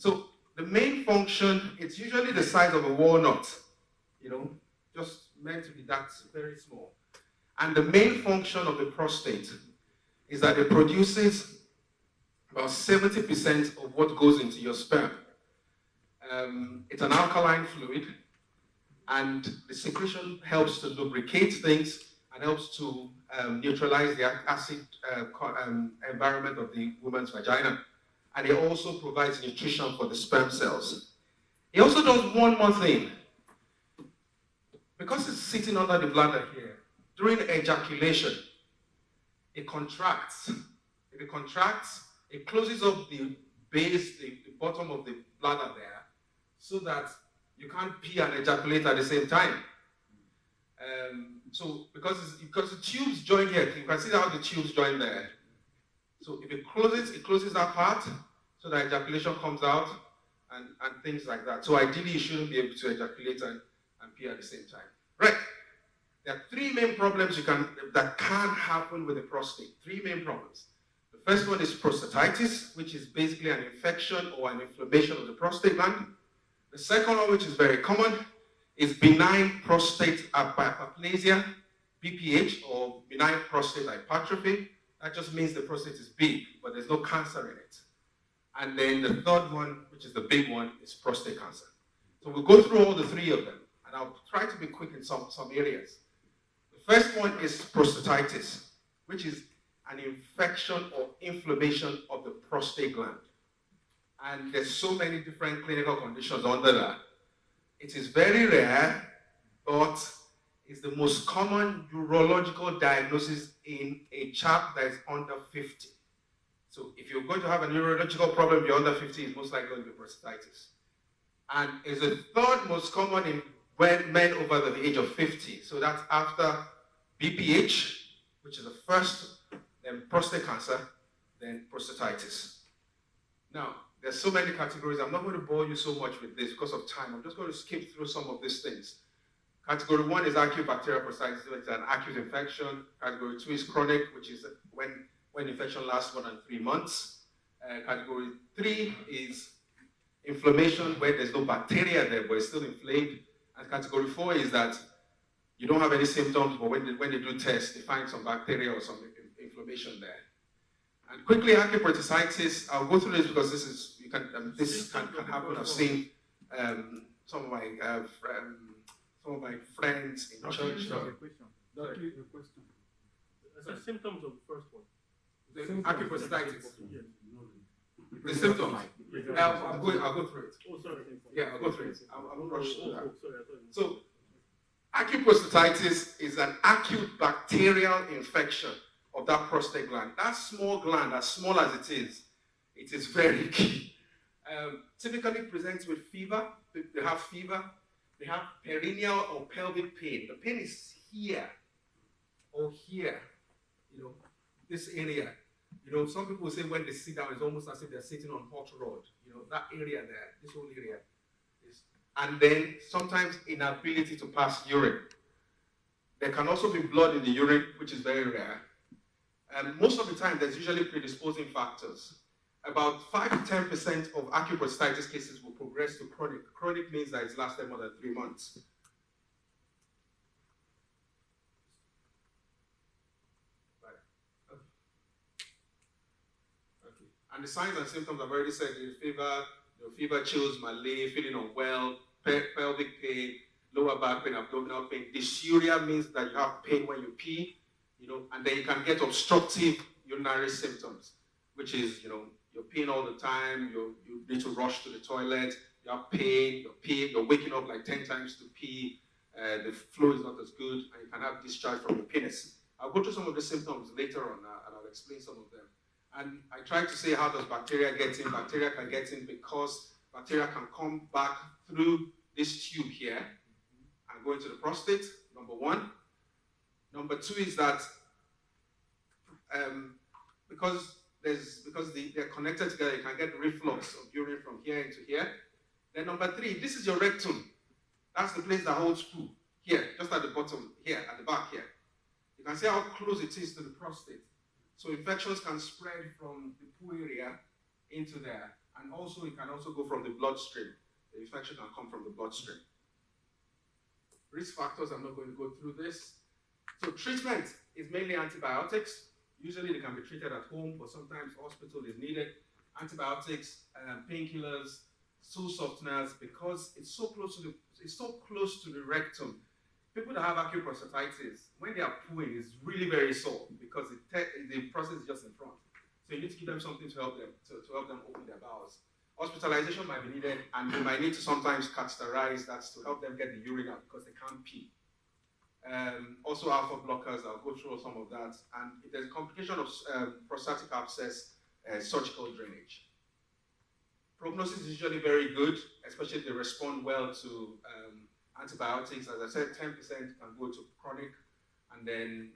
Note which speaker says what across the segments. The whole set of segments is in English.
Speaker 1: So the main function, it's usually the size of a walnut, just meant to be that very small. And the main function of the prostate is that it produces about 70% of what goes into your sperm. It's an alkaline fluid, and the secretion helps to lubricate things and helps to neutralize the acid environment of the woman's vagina. And it also provides nutrition for the sperm cells. It also does one more thing. Because it's sitting under the bladder here, during ejaculation, it contracts. If it contracts, it closes up the base, the bottom of the bladder there, so that you can't pee and ejaculate at the same time. So because the tubes join here, you can see how the tubes join there. So if it closes that part, so that ejaculation comes out and things like that. So ideally, you shouldn't be able to ejaculate and pee at the same time. Right. There are three main problems that can happen with the prostate. Three main problems. The first one is prostatitis, which is basically an infection or an inflammation of the prostate gland. The second one, which is very common, is benign prostate hyperplasia, BPH, or benign prostate hypertrophy. That just means the prostate is big, but there's no cancer in it. And then the third one, which is the big one, is prostate cancer. So we'll go through all the three of them, and I'll try to be quick in some areas. The first one is prostatitis, which is an infection or inflammation of the prostate gland. And there's so many different clinical conditions under that. It is very rare, but it's the most common urological diagnosis in a chap that is under 50. So if you're going to have a neurological problem, you're under 50, it's most likely going to be prostatitis. And it's the third most common in men over the age of 50. So that's after BPH, which is the first, then prostate cancer, then prostatitis. Now, there's so many categories. I'm not going to bore you so much with this because of time. I'm just going to skip through some of these things. Category 1 is acute bacterial prostatitis, which is an acute infection. Category 2 is chronic, which is when infection lasts more than 3 months. Category 3 is inflammation, where there's no bacteria there, but it's still inflamed. And category 4 is that you don't have any symptoms, but when they do tests, they find some bacteria or some inflammation there. And quickly, acute prostatitis, I'll go through this because this can happen. I've seen some of my friends in church.
Speaker 2: The symptoms of the first one.
Speaker 1: The acute prostatitis.
Speaker 2: Yes.
Speaker 1: The symptoms. I'll go through it.
Speaker 2: Oh, sorry.
Speaker 1: Yeah, I'll go through it. I won't rush through that.
Speaker 2: Sorry,
Speaker 1: So, acute prostatitis is an acute bacterial infection of that prostate gland. That small gland, as small as it is very key. Typically presents with fever. They have fever. They have perineal or pelvic pain. The pain is here or here, this area. Some people say when they sit down, it's almost as if they're sitting on hot rod. That area there, this whole area. And then sometimes inability to pass urine. There can also be blood in the urine, which is very rare. And most of the time, there's usually predisposing factors. About 5 to 10% of acute prostatitis cases will progress to chronic. Chronic means that it's lasted more than 3 months. Okay. And the signs and symptoms I've already said: fever, chills, malaise, feeling unwell, pelvic pain, lower back pain, abdominal pain. Dysuria means that you have pain when you pee, and then you can get obstructive urinary symptoms, which is, you're peeing all the time, you need to rush to the toilet, you have pain, you're waking up like 10 times to pee, the flow is not as good, and you can have discharge from your penis. I'll go through some of the symptoms later on, and I'll explain some of them. And I try to say, how does bacteria get in? Bacteria can get in because bacteria can come back through this tube here and go into the prostate, number one. Number two is that because they're connected together, you can get reflux of urine from here into here. Then number three, this is your rectum. That's the place that holds poo. Here, just at the bottom, here, at the back here. You can see how close it is to the prostate. So infections can spread from the poo area into there. And also, it can also go from the bloodstream. The infection can come from the bloodstream. Risk factors, I'm not going to go through this. So treatment is mainly antibiotics. Usually they can be treated at home, but sometimes hospital is needed. Antibiotics, painkillers, stool softeners, because it's so close to the rectum. People that have acute prostatitis, when they are pooing, it's really very sore because the process is just in front. So you need to give them something to help them open their bowels. Hospitalization might be needed, and they might need to sometimes catheterize. That's to help them get the urine out because they can't pee. Also alpha blockers, I'll go through some of that. And if there's a complication of prostatic abscess, surgical drainage. Prognosis is usually very good, especially if they respond well to antibiotics. As I said, 10% can go to chronic. And then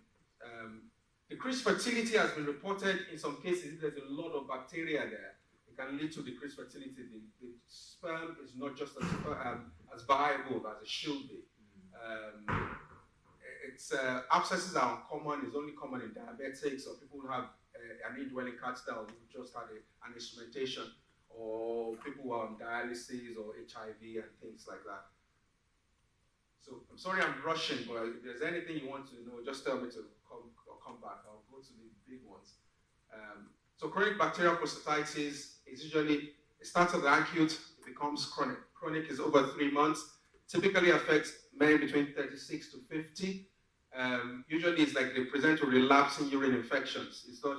Speaker 1: decreased fertility has been reported in some cases. If there's a lot of bacteria there, it can lead to decreased fertility. The sperm is not just as viable as it should be. Abscesses are uncommon. It's only common in diabetics or people who have an indwelling catheter who just had an instrumentation, or people who are on dialysis or HIV and things like that. So I'm sorry I'm rushing, but if there's anything you want to know, just tell me to come back. I'll go to the big ones. So chronic bacterial prostatitis is usually, it starts as acute, it becomes chronic. Chronic is over 3 months. Typically affects men between 36 to 50. Usually it's like they present with relapsing urine infections. It's not,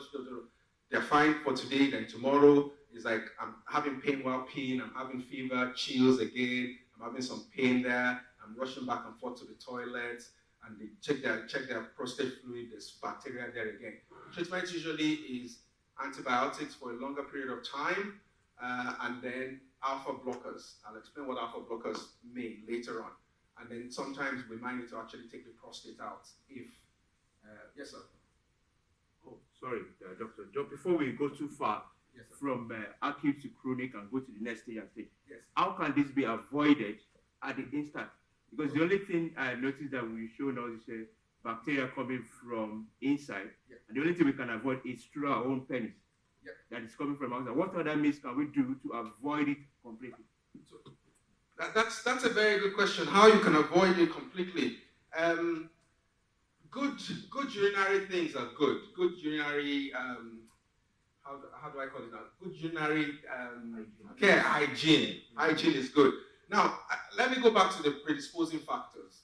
Speaker 1: they're fine for today, then tomorrow it's like I'm having pain while peeing, I'm having fever, chills again, I'm having some pain there, I'm rushing back and forth to the toilet, and they check their prostate fluid, there's bacteria there again. Treatment usually is antibiotics for a longer period of time, and then alpha blockers. I'll explain what alpha blockers mean later on. And then sometimes we might need to actually take the prostate out if, yes sir.
Speaker 3: Oh, sorry, doctor. Just before we go too far,
Speaker 1: yes,
Speaker 3: from acute to chronic and go to the next stage and stage,
Speaker 1: yes.
Speaker 3: How can this be avoided at the instant? Because the only thing I noticed that we show now is bacteria coming from inside,
Speaker 1: yeah.
Speaker 3: And the only thing we can avoid is through our own penis,
Speaker 1: yeah.
Speaker 3: That is coming from outside. What other means can we do to avoid it completely?
Speaker 1: So, that's a very good question. How you can avoid it completely? Good urinary things are good. Good urinary how do I call it now? Good urinary care, hygiene. Hygiene is good. Now let me go back to the predisposing factors.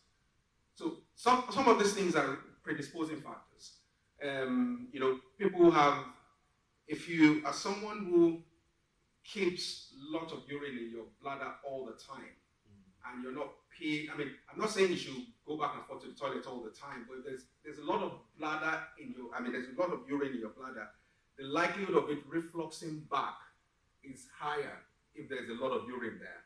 Speaker 1: So some of these things are predisposing factors. People who have, if you are someone who keeps a lot of urine in your bladder all the time, and you're not peeing. I mean, I'm not saying you should go back and forth to the toilet all the time, but there's a lot of bladder in your, there's a lot of urine in your bladder. The likelihood of it refluxing back is higher if there's a lot of urine there.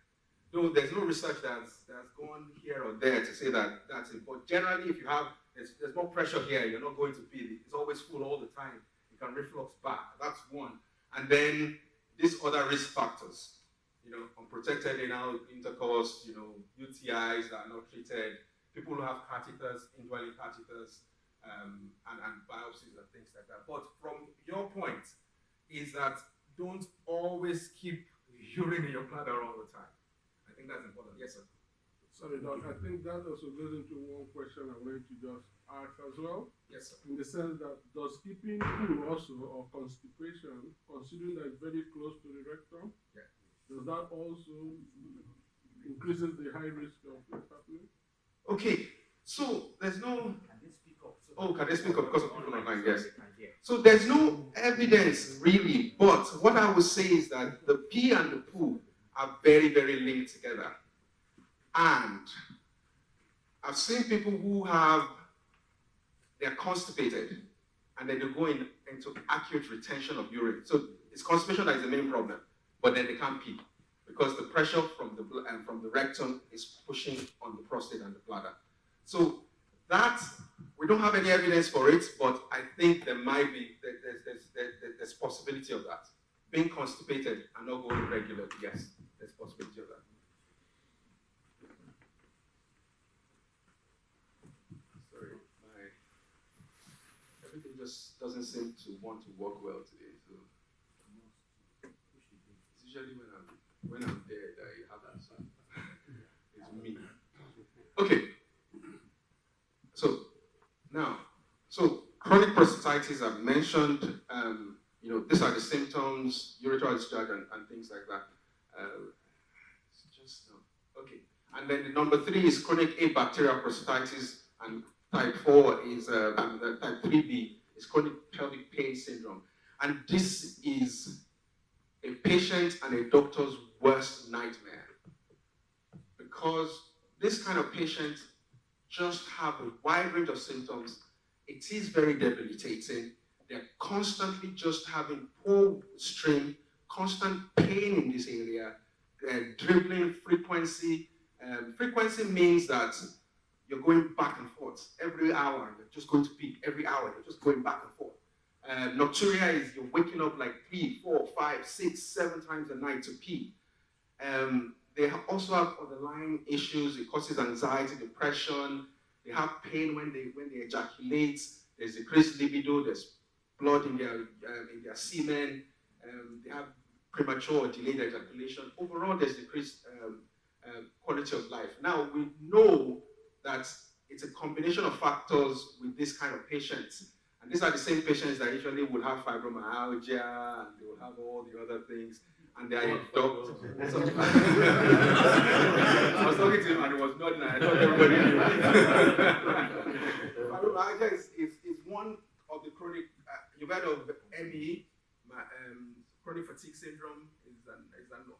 Speaker 1: Though there's no research that's gone here or there to say that that's it. But generally, if you have, there's more pressure here, you're not going to pee. It's always full all the time. You can reflux back. That's one. And then these other risk factors. Unprotected anal intercourse, UTIs that are not treated, people who have catheters, indwelling catheters, and biopsies and things like that. But from your point, is that don't always keep urine in your bladder all the time. I think that's important. Yes, sir.
Speaker 4: Sorry, Doc. I think that also goes into one question I wanted to just ask as well.
Speaker 1: Yes, sir.
Speaker 4: In the sense that does keeping poo also or constipation, considering that it's very close to the rectum,
Speaker 1: yeah.
Speaker 4: Does that also increases the high risk of what's happening?
Speaker 1: Okay, so there's no.
Speaker 5: Can they speak up?
Speaker 1: Can they speak up because of people online? Yes. So there's no evidence really, but what I would say is that the pee and the poo are very, very linked together. And I've seen people who they're constipated and then they go into acute retention of urine. So it's constipation that is the main problem. But then they can't pee because the pressure from the rectum is pushing on the prostate and the bladder. So that, we don't have any evidence for it, but I think there might be, there's possibility of that. Being constipated and not going regularly, yes, there's possibility of that. Sorry, everything just doesn't seem to want to work well today. So. usually when I'm dead, I have that. So it's me. Okay. So chronic prostatitis I've mentioned. These are the symptoms, urethral discharge and things like that. Okay. And then the number 3 is chronic abacterial prostatitis, and type 4 is type 3B is chronic pelvic pain syndrome. And this is a patient and a doctor's worst nightmare, because this kind of patient just have a wide range of symptoms. It is very debilitating. They're constantly just having poor strain, constant pain in this area, dribbling frequency. Frequency means that you're going back and forth every hour. You're just going to pee every hour. You're just going back and forth. Nocturia is you're waking up like 3, 4, 5, 6, 7 times a night to pee. They also have underlying issues. It causes anxiety, depression. They have pain when they ejaculate. There's decreased libido. There's blood in their semen. They have premature or delayed ejaculation. Overall, there's decreased quality of life. Now, we know that it's a combination of factors with this kind of patients. And these are the same patients that usually will have fibromyalgia, and they will have all the other things. And they are doctors. I was talking to him and he was nodding, and I thought everybody knew. Fibromyalgia is one of the chronic, you've heard of ME, chronic fatigue syndrome is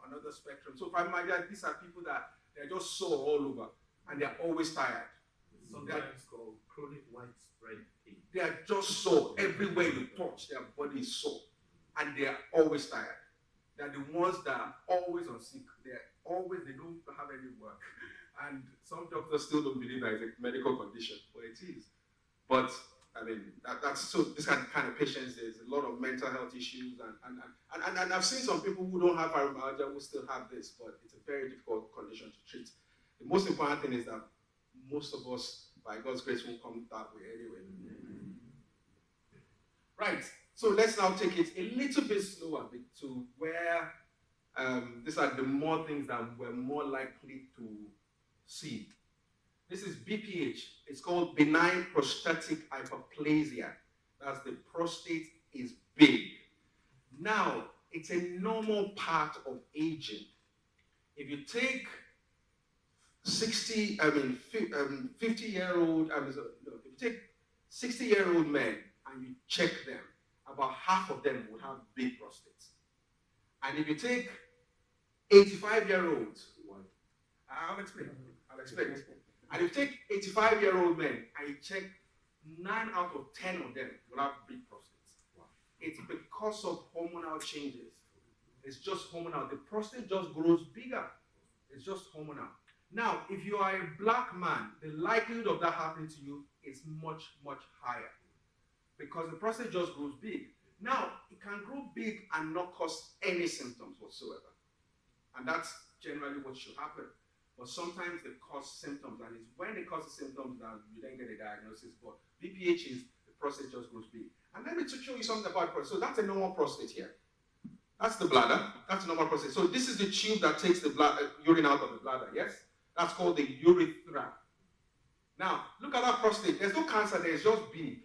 Speaker 1: another spectrum. So fibromyalgia, these are people that they're just sore all over and they're always tired.
Speaker 5: Sometimes called chronic widespread pain.
Speaker 1: They are just sore. Everywhere you touch, their body is sore. And they are always tired. They're the ones that are always on sick. They don't have any work. And some doctors still don't believe that it's a medical condition, but it is. But I mean, that's so this kind of patients, there's a lot of mental health issues, and I've seen some people who don't have fibromyalgia who still have this, but it's a very difficult condition to treat. The most important thing is that most of us, by God's grace, will come that way anyway. Right. So let's now take it a little bit slower to where these are the more things that we're more likely to see. This is BPH. It's called benign prostatic hyperplasia. That's the prostate is big. Now, it's a normal part of aging. If you take 50-year-old, if you take 60-year-old men and you check them, about half of them will have big prostates. And if you take 85-year-olds, I'll explain. And if you take 85-year-old men and you check 9 out of 10 of them will have big prostates. Wow. It's because of hormonal changes. It's just hormonal. The prostate just grows bigger. It's just hormonal. Now, if you are a black man, the likelihood of that happening to you is much, much higher, because the prostate just grows big. Now, it can grow big and not cause any symptoms whatsoever. And that's generally what should happen. But sometimes they cause symptoms, and it's when they cause the symptoms that you then get a diagnosis. But BPH is the prostate just grows big. And let me show you something about prostate. So that's a normal prostate here. That's the bladder. That's a normal prostate. So this is the tube that takes the urine out of the bladder, yes? That's called the urethra. Now, look at that prostate. There's no cancer there, it's just big.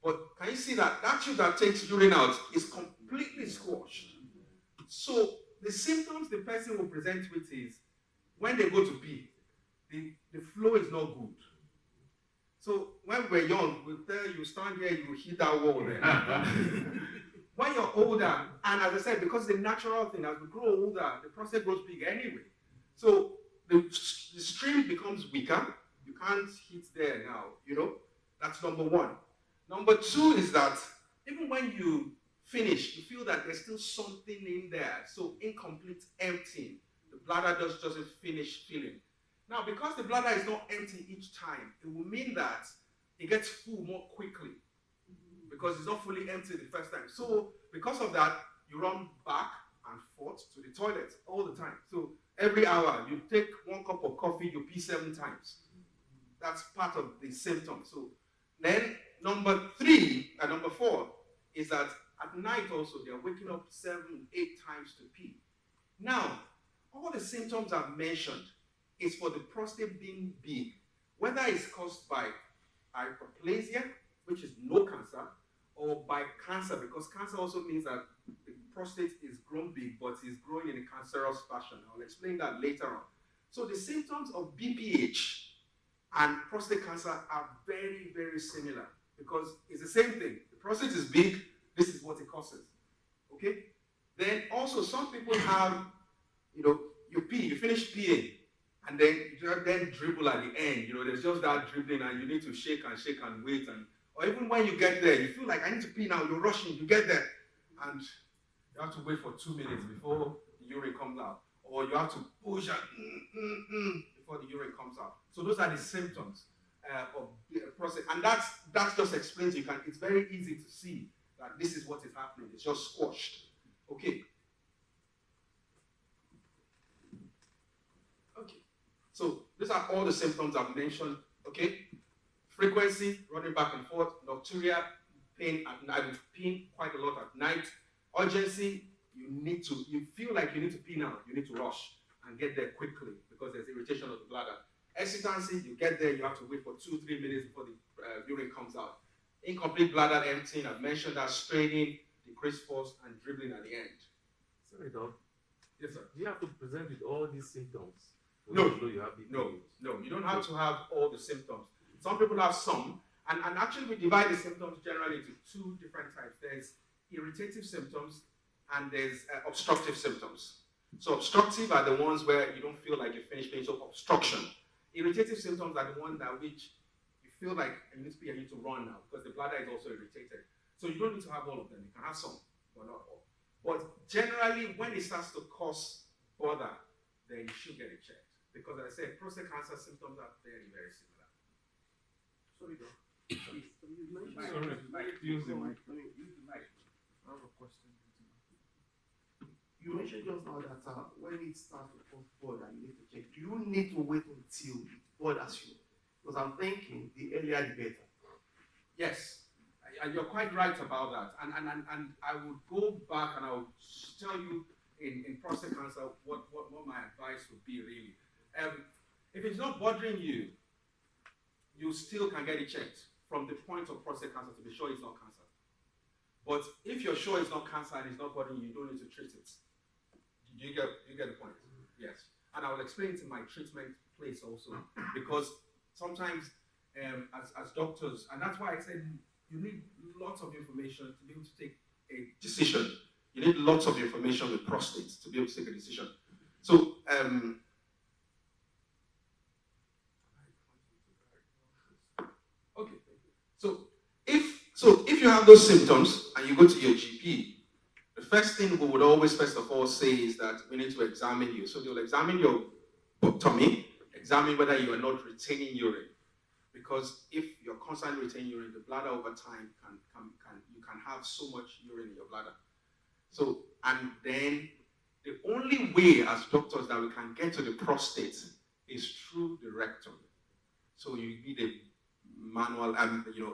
Speaker 1: But can you see that tube that takes urine out is completely squashed? So the symptoms the person will present with is, when they go to pee, the flow is not good. So when we're young, we'll tell you, stand here, you hit that wall there. When you're older, and as I said, because the natural thing, as we grow older, the prostate grows big anyway. So the stream becomes weaker. You can't hit there now, That's number one. Number two is that even when you finish, you feel that there's still something in there. So incomplete, empty. The bladder just doesn't finish filling. Now, because the bladder is not empty each time, it will mean that it gets full more quickly, because it's not fully empty the first time. So because of that, you run back and forth to the toilet all the time. So every hour, you take 1 cup of coffee, you pee 7 times. That's part of the symptom. So then number 4 is that at night also, they're waking up 7, 8 times to pee. Now, all the symptoms I've mentioned is for the prostate being big, whether it's caused by hyperplasia, which is no cancer, or by cancer, because cancer also means that the prostate is grown big, but it's growing in a cancerous fashion. I'll explain that later on. So the symptoms of BPH and prostate cancer are very, very similar because it's the same thing. The prostate is big, this is what it causes. Okay? Then also some people have, you pee, you finish peeing, and then you then dribble at the end. There's just that dribbling, and you need to shake and wait, or even when you get there, you feel like I need to pee now, you're rushing, you get there, and you have to wait for 2 minutes before the urine comes out, or you have to push and before the urine comes out. So those are the symptoms of prostate, and that just explains it's very easy to see that this is what is happening. It's just squashed. Okay. So these are all the symptoms I've mentioned. Okay. Frequency, running back and forth, nocturia, pain at night, pain quite a lot at night. Urgency, you feel like you need to pee now, you need to rush and get there quickly because there's irritation of the bladder. Hesitancy, you get there, you have to wait for 2-3 minutes before the urine comes out. Incomplete bladder emptying, I've mentioned that, straining, decreased force, and dribbling at the end.
Speaker 5: Sorry, Doc.
Speaker 1: Yes, sir.
Speaker 5: Do you have to present with all these symptoms?
Speaker 1: No.
Speaker 5: You have
Speaker 1: No, you don't have to have all the symptoms. Some people have some, and actually we divide the symptoms generally into two different types. There's irritative symptoms and there's obstructive symptoms. So obstructive are the ones where you don't feel like you're finished paying, so obstruction. Irritative symptoms are the ones that which you feel like you need to pee, you need to run now because the bladder is also irritated. So you don't need to have all of them. You can have some, but not all. But generally, when it starts to cause bother, then you should get it checked. Because as I said, prostate cancer symptoms are very, very similar. Sorry, Doc.
Speaker 4: Use the mic. I have a question.
Speaker 6: You mentioned just now that when it starts to cause bother, you need to check. Do you need to wait until it bothers you? Because I'm thinking the earlier the better.
Speaker 1: Yes, you're quite right about that. And I would go back and I would tell you in prostate cancer what my advice would be really. If it's not bothering you, you still can get it checked from the point of prostate cancer to be sure it's not cancer. But if you're sure it's not cancer and it's not bothering you, you don't need to treat it. You get the point? Yes. And I will explain it in my treatment place also, because sometimes as doctors, and that's why I said you need lots of information to be able to take a decision. You need lots of information with prostate to be able to take a decision. So okay. So if you have those symptoms and you go to your GP, the first thing we would always first of all say is that we need to examine you. So they'll examine your tummy, examine whether you are not retaining urine. Because if you're constantly retaining urine, the bladder over time you can have so much urine in your bladder. So, and then the only way as doctors that we can get to the prostate is through the rectum. So you need a manual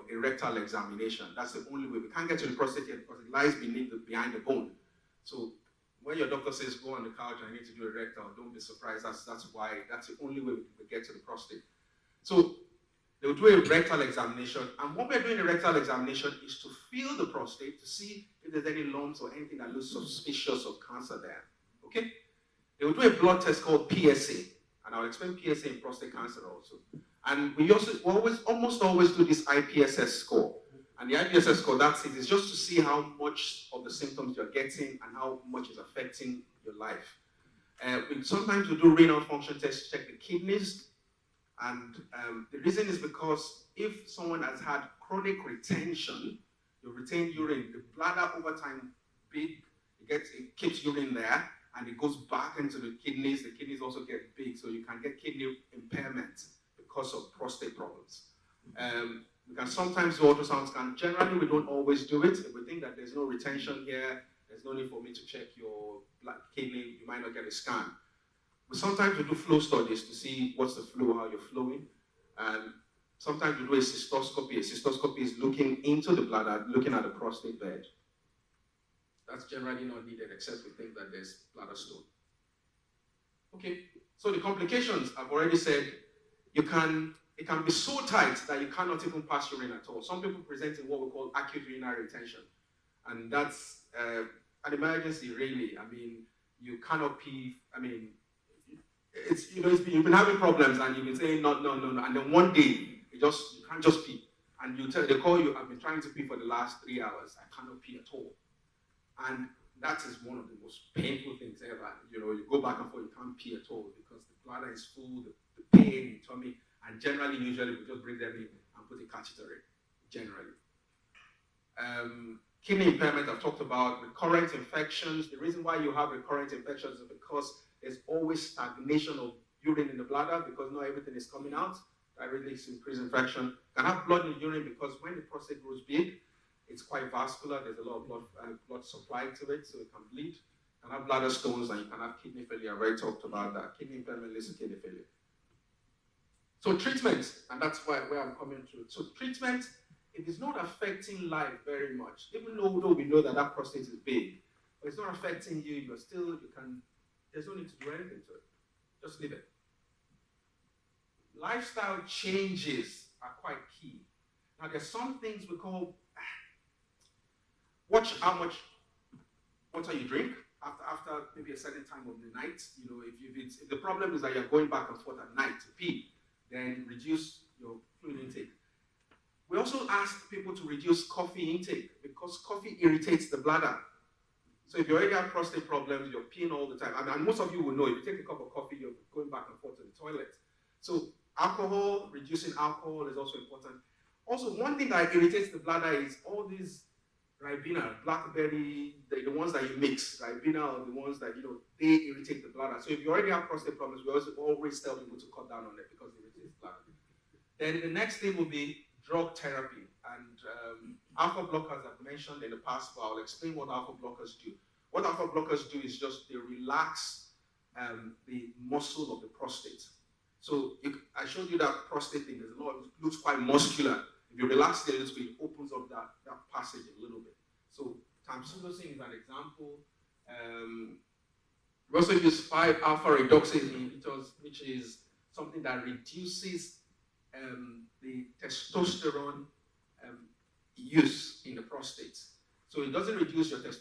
Speaker 1: erectile examination. That's the only way. We can't get to the prostate yet because it lies behind the bone. So when your doctor says go on the couch and I need to do erectile, don't be surprised. That's the only way we get to the prostate. So they'll do a rectal examination, and when we're doing a rectal examination is to feel the prostate to see if there's any lumps or anything that looks suspicious of cancer there. Okay? They will do a blood test called PSA, and I'll explain PSA in prostate cancer also. And we almost always do this IPSS score. And the IPSS score, that's it. It's just to see how much of the symptoms you're getting and how much is affecting your life. Sometimes we do renal function tests to check the kidneys. And the reason is because if someone has had chronic retention, you retain urine, the bladder over time, it keeps urine there, and it goes back into the kidneys also get big, so you can get kidney impairment because of prostate problems. We can sometimes do ultrasound scan. Generally, we don't always do it. If we think that there's no retention here, there's no need for me to check your kidney, you might not get a scan. Sometimes we do flow studies to see what's the flow, how you're flowing. And sometimes we do a cystoscopy. A cystoscopy is looking into the bladder, looking at the prostate bed. That's generally not needed except we think that there's bladder stone. Okay, so the complications, I've already said, it can be so tight that you cannot even pass urine at all. Some people present in what we call acute urinary retention, and that's an emergency, really. I mean, you cannot pee. I mean, you've been having problems, and you've been saying no, and then one day you can't just pee, and they call you. I've been trying to pee for the last 3 hours. I cannot pee at all, and that is one of the most painful things ever. You go back and forth, you can't pee at all because the bladder is full, the pain, the tummy, and usually we just bring them in and put a catheter in, generally. Kidney impairment, I've talked about. Recurrent infections. The reason why you have recurrent infections is because there's always stagnation of urine in the bladder because not everything is coming out. That really increases infection. You can have blood in the urine because when the prostate grows big, it's quite vascular. There's a lot of blood supply to it, so it can bleed. You can have bladder stones and you can have kidney failure. I've already talked about that. Kidney impairment leads to kidney failure. So treatment, and that's where I'm coming to. So treatment, it is not affecting life very much, even though we know that prostate is big, but it's not affecting you. There's no need to do anything to it. Just leave it. Lifestyle changes are quite key. Now, there's some things we call, watch how much water you drink after maybe a certain time of the night. If the problem is that you're going back and forth at night to pee, then reduce your fluid intake. We also ask people to reduce coffee intake because coffee irritates the bladder. So if you already have prostate problems, you're peeing all the time. And most of you will know, if you take a cup of coffee, you're going back and forth to the toilet. So alcohol, reducing alcohol is also important. Also, one thing that irritates the bladder is all these Ribena, blackberry, the ones that you mix, Ribena are the ones that, they irritate the bladder. So if you already have prostate problems, we also always tell people to cut down on it because it irritates the bladder. Then the next thing will be drug therapy. And alpha blockers I've mentioned in the past, but I'll explain what alpha blockers do. What alpha blockers do is just they relax the muscle of the prostate. So I showed you that prostate thing. It looks quite muscular. If you relax it a little bit, it opens up that passage a little bit. So tamsulosin is an example. We also use 5-alpha reductase inhibitors, which is something that reduces the testosterone use in the prostate. So it doesn't reduce your testosterone.